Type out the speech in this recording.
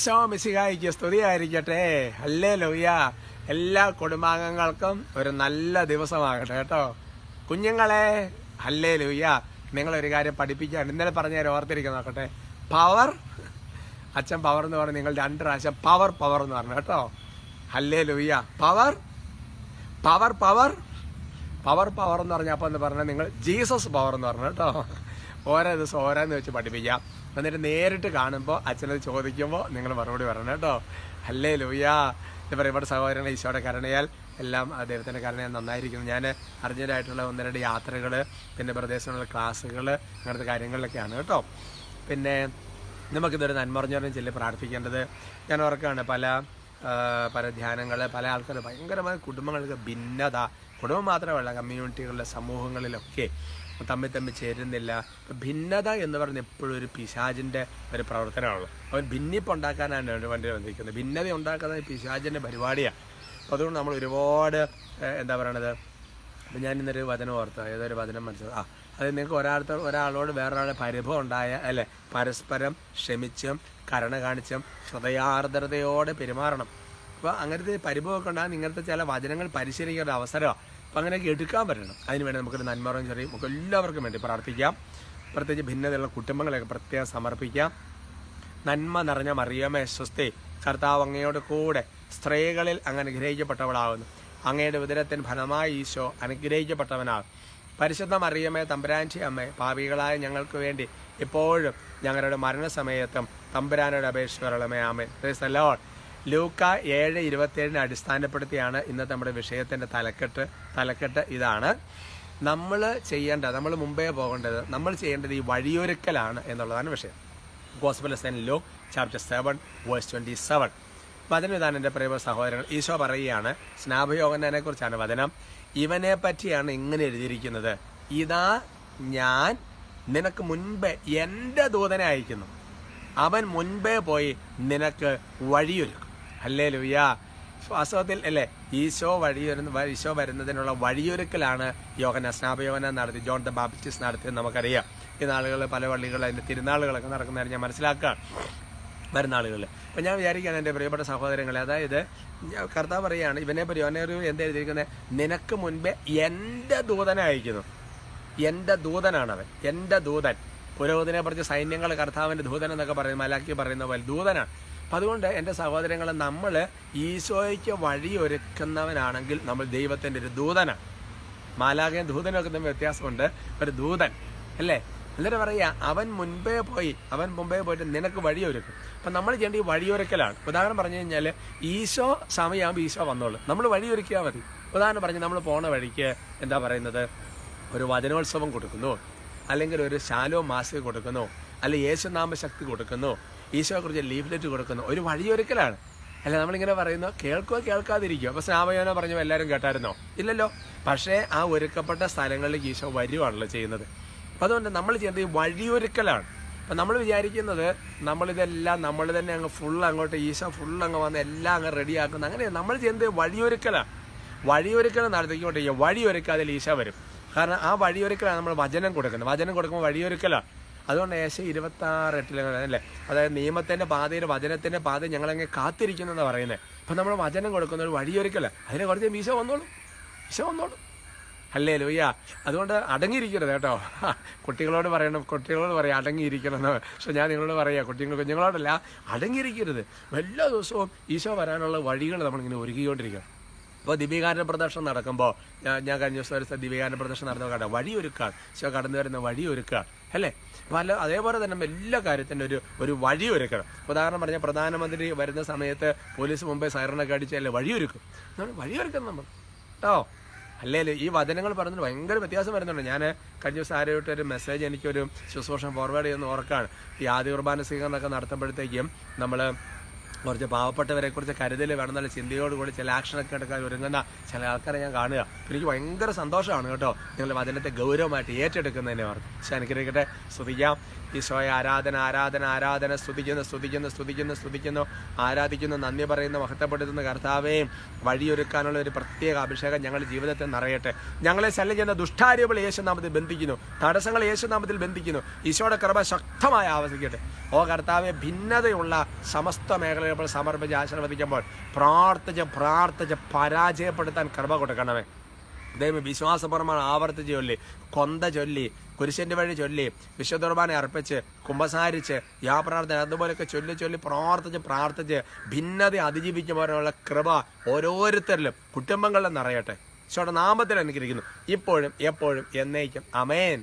ഈശോ മിശിഹായിക്ക് സ്തുതിയായിരിക്കട്ടെ. ഹല്ലേലൂയ. എല്ലാ കുടുംബാംഗങ്ങൾക്കും ഒരു നല്ല ദിവസമാകട്ടെ കേട്ടോ. കുഞ്ഞുങ്ങളെ ഹല്ലേലൂയ. നിങ്ങളൊരു കാര്യം പഠിപ്പിക്കാൻ ഇന്നലെ പറഞ്ഞ നേരം ഓർത്തിരിക്കുന്ന നോക്കട്ടെ. പവർ, അച്ഛൻ പവർ എന്ന് പറഞ്ഞു, നിങ്ങൾ 2 പ്രാവശ്യം പവർ പവർ എന്ന് പറഞ്ഞു കേട്ടോ. Hallelujah. Power power power power power എന്ന് പറഞ്ഞാൽ അപ്പം എന്ന് പറഞ്ഞാൽ നിങ്ങൾ ജീസസ് പവർ എന്ന് പറഞ്ഞു കേട്ടോ. ഓരോ ദിവസം ഓരോന്ന് വെച്ച് പഠിപ്പിക്കാം. എന്നിട്ട് നേരിട്ട് കാണുമ്പോൾ അച്ഛനത് ചോദിക്കുമ്പോൾ നിങ്ങൾ മറുപടി പറയണം കേട്ടോ. ഹല്ലേലൂയ. എന്താ പറയുക, ഇവിടെ സഹോദരങ്ങൾ ഈശോയുടെ കരുണയാൽ എല്ലാം ദൈവത്തിൻ്റെ കരുണയാൽ നന്നായിരിക്കുന്നു. ഞാൻ അർജൻറ്റായിട്ടുള്ള 1-2 യാത്രകൾ, പിന്നെ പ്രദേശങ്ങളിലെ ക്ലാസ്സുകൾ, അങ്ങനത്തെ കാര്യങ്ങളിലൊക്കെയാണ് കേട്ടോ. പിന്നെ നമുക്കിതൊരു നന്മറിഞ്ഞവരും ചൊല്ലി പ്രാർത്ഥിക്കേണ്ടത്. ഞാൻ ഓർക്കുകയാണ് പല ധ്യാനങ്ങൾ, പല ആൾക്കാർ ഭയങ്കരമായ കുടുംബങ്ങൾക്ക് ഭിന്നത, കുടുംബം മാത്രമല്ല കമ്മ്യൂണിറ്റികളിലെ സമൂഹങ്ങളിലൊക്കെ തമ്മിൽ ചേരുന്നില്ല. ഭിന്നത എന്ന് പറഞ്ഞ എപ്പോഴും ഒരു പിശാചിൻ്റെ ഒരു പ്രവർത്തനമാണല്ലോ. അവൻ ഭിന്നിപ്പുണ്ടാക്കാനാണ് വേണ്ടി വന്നിരിക്കുന്നത്. ഭിന്നത ഉണ്ടാക്കുന്ന പിശാചിൻ്റെ പരിപാടിയാണ്. അപ്പോൾ അതുകൊണ്ട് നമ്മൾ ഒരുപാട് എന്താ പറയണത്, അപ്പം ഞാൻ ഇന്നൊരു വചനം ഓർത്ത്, ഏതൊരു വചനം മനസ്സിലാവും. അത് നിങ്ങൾക്ക് ഒരാളോട് വേറൊരാളെ പരിഭവം ഉണ്ടായ അല്ലെ, പരസ്പരം ക്ഷമിച്ചും കരുണ കാണിച്ചും ഹൃദയാർദ്രതയോടെ പെരുമാറണം. അപ്പോൾ അങ്ങനത്തെ പരിഭവമൊക്കെ ഉണ്ടാകുന്ന ഇങ്ങനത്തെ ചില വചനങ്ങൾ പരിശീലിക്കേണ്ട അവസരമാണ്. അപ്പം അങ്ങനെയൊക്കെ എടുക്കാൻ പറ്റണം. അതിനുവേണ്ടി നമുക്കൊരു നന്മറും ചെറിയും നമുക്ക് എല്ലാവർക്കും വേണ്ടി പ്രാർത്ഥിക്കാം. പ്രത്യേകിച്ച് ഭിന്നതയുള്ള കുടുംബങ്ങളെയൊക്കെ പ്രത്യേകം സമർപ്പിക്കാം. നന്മ നിറഞ്ഞ മറിയമേ സ്വസ്തി, കർത്താവ് അങ്ങയോട് കൂടെ സ്ത്രീകളിൽ അങ്ങ് അനുഗ്രഹിക്കപ്പെട്ടവളാകുന്നു. അങ്ങയുടെ ഉദരത്തിന് ഫലമായി ഈശോ അനുഗ്രഹിക്കപ്പെട്ടവനാകും. പരിശുദ്ധ മറിയമേ തമ്പുരാൻ്റെ അമ്മേ, പാപികളായ ഞങ്ങൾക്ക് വേണ്ടി ഇപ്പോഴും ഞങ്ങളുടെ മരണസമയത്തും തമ്പുരാനോട് അപേക്ഷിക്കണമേ. ആമേൻ. Praise the lord. ലൂക്ക 7:27 അടിസ്ഥാനപ്പെടുത്തിയാണ് ഇന്നത്തെ നമ്മുടെ വിഷയത്തിൻ്റെ തലക്കെട്ട് ഇതാണ്. നമ്മൾ മുമ്പേ പോകേണ്ടത്, നമ്മൾ ചെയ്യേണ്ടത് ഈ വഴിയൊരുക്കലാണ് എന്നുള്ളതാണ് വിഷയം. Gospel of Saint Luke chapter 7:27. വചനം ഇതാണ് എൻ്റെ പ്രിയ സഹോദരങ്ങൾ. ഈശോ പറയുകയാണ്, സ്നാപയോഹന്നാനെ കുറിച്ചാണ് വചനം. ഇവനെ പറ്റിയാണ് ഇങ്ങനെ എഴുതിയിരിക്കുന്നത്: ഇതാ ഞാൻ നിനക്ക് മുൻപേ എൻ്റെ ദൂതനെ അയക്കുന്നു, അവൻ മുൻപേ പോയി നിനക്ക് വഴിയൊരുക്കും. ഹല്ലേലൂയ. വാസ്തവത്തിൽ അല്ലേ, ഈശോ വരുന്നതിനുള്ള വഴിയൊരുക്കലാണ് സ്നാപയോഹന്നാൻ നടത്തി, ജോൺ ദ ബാപ്റ്റിസ്റ്റ് നടത്തിയെന്ന് നമുക്കറിയാം. ഈ നാളുകൾ പല പള്ളികളിൽ അതിൻ്റെ തിരുനാളുകളൊക്കെ നടക്കുന്നതായി ഞാൻ മനസ്സിലാക്കുകയാണ്, വരുന്ന ആളുകളിൽ. അപ്പം ഞാൻ വിചാരിക്കുകയാണ് എൻ്റെ പ്രിയപ്പെട്ട സഹോദരങ്ങളെ, അതായത് കർത്താവ് പറയുകയാണ്, യോനൊരു എന്താ എഴുതിയിരിക്കുന്നത്, നിനക്ക് മുൻപേ എൻ്റെ ദൂതനെ അയക്കുന്നു. എൻ്റെ ദൂതനാണവൻ, എൻ്റെ ദൂതൻ. പുരോഹിതനെ പറഞ്ഞ് സൈന്യങ്ങൾ കർത്താവിൻ്റെ ദൂതൻ എന്നൊക്കെ പറയുന്നത് മലാക്കി പറയുന്ന പോലെ ദൂതനാണ്. അപ്പം അതുകൊണ്ട് എൻ്റെ സഹോദരങ്ങളെ, നമ്മൾ ഈശോയ്ക്ക് വഴിയൊരുക്കുന്നവനാണെങ്കിൽ നമ്മൾ ദൈവത്തിൻ്റെ ഒരു ദൂതനാണ്. മാലാഖയും ദൂതനൊക്കെ തമ്മിൽ വ്യത്യാസമുണ്ട്. ഒരു ദൂതൻ അല്ലേ. എന്നിട്ട് പറയുക, അവൻ മുൻപേ പോയിട്ട് നിനക്ക് വഴിയൊരുക്കും. അപ്പം നമ്മൾ ചെയ്യേണ്ട ഈ വഴിയൊരുക്കലാണ്. ഉദാഹരണം പറഞ്ഞു കഴിഞ്ഞാൽ, ഈശോ സമയമാകുമ്പോൾ ഈശോ വന്നോളൂ, നമ്മൾ വഴിയൊരുക്കിയാൽ മതി. ഉദാഹരണം പറഞ്ഞ് നമ്മൾ പോണ വഴിക്ക് എന്താ പറയുന്നത്, ഒരു വചനോത്സവം കൊടുക്കുന്നു, അല്ലെങ്കിൽ ഒരു ശാലോ മാസിക കൊടുക്കുന്നു, അല്ലെങ്കിൽ യേശുനാമ ശക്തി കൊടുക്കുന്നു, ഈശോയെക്കുറിച്ച് ലീഫ്ലെറ്റ് കൊടുക്കുന്നു. ഒരു വഴിയൊരുക്കലാണ്. അല്ല നമ്മളിങ്ങനെ പറയുന്നു, കേൾക്കാതിരിക്കും. അപ്പോൾ സ്നാപയോഹന്നാൻ പറഞ്ഞു എല്ലാവരും കേട്ടായിരുന്നോ? ഇല്ലല്ലോ. പക്ഷേ ആ ഒരുക്കപ്പെട്ട സ്ഥലങ്ങളിലേക്ക് ഈശോ വരുവാണല്ലോ ചെയ്യുന്നത്. അപ്പം അതുകൊണ്ട് നമ്മൾ ചെയ്യേണ്ടത് ഈ വഴിയൊരുക്കലാണ്. അപ്പം നമ്മൾ വിചാരിക്കുന്നത് നമ്മളിതെല്ലാം നമ്മൾ തന്നെ അങ്ങ് അങ്ങോട്ട് ഈശോ അങ്ങ് വന്ന് എല്ലാം അങ്ങ് റെഡിയാക്കുന്നു. അങ്ങനെ നമ്മൾ ചെയ്യുന്നത് വഴിയൊരുക്കലാണ്. വഴിയൊരുക്കൽ നടത്തിക്കോട്ടെ, വഴിയൊരുക്കാതെ ഈശോ വരും. കാരണം ആ വഴിയൊരുക്കലാണ് നമ്മൾ വചനം കൊടുക്കുന്നത്. വചനം കൊടുക്കുമ്പോൾ വഴിയൊരുക്കലാണ്. അതുകൊണ്ട് ഏശ 26:8 അല്ലേ, അതായത് നിയമത്തിൻ്റെ പാതയിൽ വചനത്തിൻ്റെ പാത ഞങ്ങളങ്ങനെ കാത്തിരിക്കുന്നതെന്ന് പറയുന്നത്. അപ്പം നമ്മൾ വചനം കൊടുക്കുന്ന ഒരു വഴിയൊരുക്കലാണ്. അതിനെ കുറച്ച് ഈശോ വന്നോളൂ. ഹല്ലേലൂയ. അതുകൊണ്ട് അടങ്ങിയിരിക്കരുത് കേട്ടോ. കുട്ടികളോട് പറയാം അടങ്ങിയിരിക്കണമെന്ന്. പക്ഷെ ഞാൻ നിങ്ങളോട് പറയാം, കുഞ്ഞുങ്ങളോടല്ല, അടങ്ങിയിരിക്കരുത്. എല്ലാ ദിവസവും ഈശോ വരാനുള്ള വഴികൾ നമ്മളിങ്ങനെ ഒരുക്കിക്കൊണ്ടിരിക്കണം. അപ്പോൾ ദിവ്യകാരുണ്യ പ്രദർശനം നടക്കുമ്പോൾ ഞാൻ കഴിഞ്ഞ ദിവസം ദിവ്യകാരുണ്യ പ്രദർശനം നടന്ന കേട്ടോ, വഴിയൊരുക്കാണ്. ഈശോ കടന്നു വരുന്ന വഴിയൊരുക്കാണ് അല്ലേ. അതേപോലെ തന്നെ എല്ലാ കാര്യത്തിൻ്റെ ഒരു വഴിയൊരുക്കണം. ഉദാഹരണം പറഞ്ഞാൽ, പ്രധാനമന്ത്രി വരുന്ന സമയത്ത് പോലീസ് മുമ്പേ സൈറനൊക്കെ അടിച്ചല്ലേ വഴിയൊരുക്കും. വഴിയൊരുക്കണം നമ്മൾ കേട്ടോ. അല്ലെങ്കിൽ ഈ വചനങ്ങൾ പറഞ്ഞിട്ട് ഭയങ്കര വ്യത്യാസം വരുന്നുണ്ട്. ഞാൻ കഴിഞ്ഞ ദിവസം ആരോട്ട് ഒരു മെസ്സേജ് എനിക്കൊരു ശുശ്രൂഷ ഫോർവേഡ് ചെയ്യുന്ന ഓർക്കാണ്. ഈ ആദ്യ കുർബാന സ്വീകരണമൊക്കെ നടത്തുമ്പോഴത്തേക്കും നമ്മൾ കുറച്ച് പാവപ്പെട്ടവരെ കുറിച്ച് കരുതൽ വേണമെന്നുള്ള ചിന്തയോടുകൂടി ചില ആക്ഷനൊക്കെ എടുക്കാൻ ഒരുങ്ങുന്ന ചില ആൾക്കാരെ ഞാൻ കാണുക. എനിക്ക് ഭയങ്കര സന്തോഷമാണ് കേട്ടോ നിങ്ങൾ വചനത്തെ ഗൗരവമായിട്ട് ഏറ്റെടുക്കുന്നതിനെ ഓർത്ത്. പക്ഷെ അനുഗ്രഹിക്കട്ടെ. സ്തുതിക്കാം ഈശോയെ. ആരാധന ആരാധന ആരാധന. സ്തുതിക്കുന്നു ആരാധിക്കുന്നു, നന്ദി പറയുന്നു, മഹത്വപ്പെടുത്തുന്ന കർത്താവേ, വഴിയൊരുക്കാനുള്ള ഒരു പ്രത്യേക അഭിഷേകം ഞങ്ങളുടെ ജീവിതത്തിൽ നിറയട്ടെ. ഞങ്ങളെ ശല്യം ചെയ്യുന്ന ദുഷ്ടാരൂപങ്ങൾ യേശുനാമത്തിൽ ബന്ധിക്കുന്നു, തടസ്സങ്ങൾ യേശുനാമത്തിൽ ബന്ധിക്കുന്നു. ഈശോയുടെ കൃപ ശക്തമായി ആവസിക്കട്ടെ. ഓ കർത്താവെ, ഭിന്നതയുള്ള സമസ്ത മേഖലകൾ സമർപ്പിച്ച് ആശീർവദിക്കുമ്പോൾ പ്രാർത്ഥിച്ച് പരാജയപ്പെടുത്താൻ കൃപ കൊടുക്കണമേ. ദൈവം വിശ്വാസപരമാണ് ആവർത്തിച്ച് ചൊല്ലി, കൊന്ത ചൊല്ലി, കുരിശന്റെ വഴി ചൊല്ലി, വിശുദ്ധ കുർബാന അർപ്പിച്ച്, കുമ്പസാരിച്ച്, യാപ്രാർത്ഥന അതുപോലെയൊക്കെ ചൊല്ലി പ്രാർത്ഥിച്ച് ഭിന്നത അതിജീവിക്കുമ്പോഴുള്ള കൃപ ഓരോരുത്തരിലും കുടുംബങ്ങളിലും നിറയട്ടെ. ഈശോയുടെ നാമത്തിൽ അനുഗ്രഹിക്കുന്നു, ഇപ്പോഴും എപ്പോഴും എന്നേക്കും. ആമേൻ.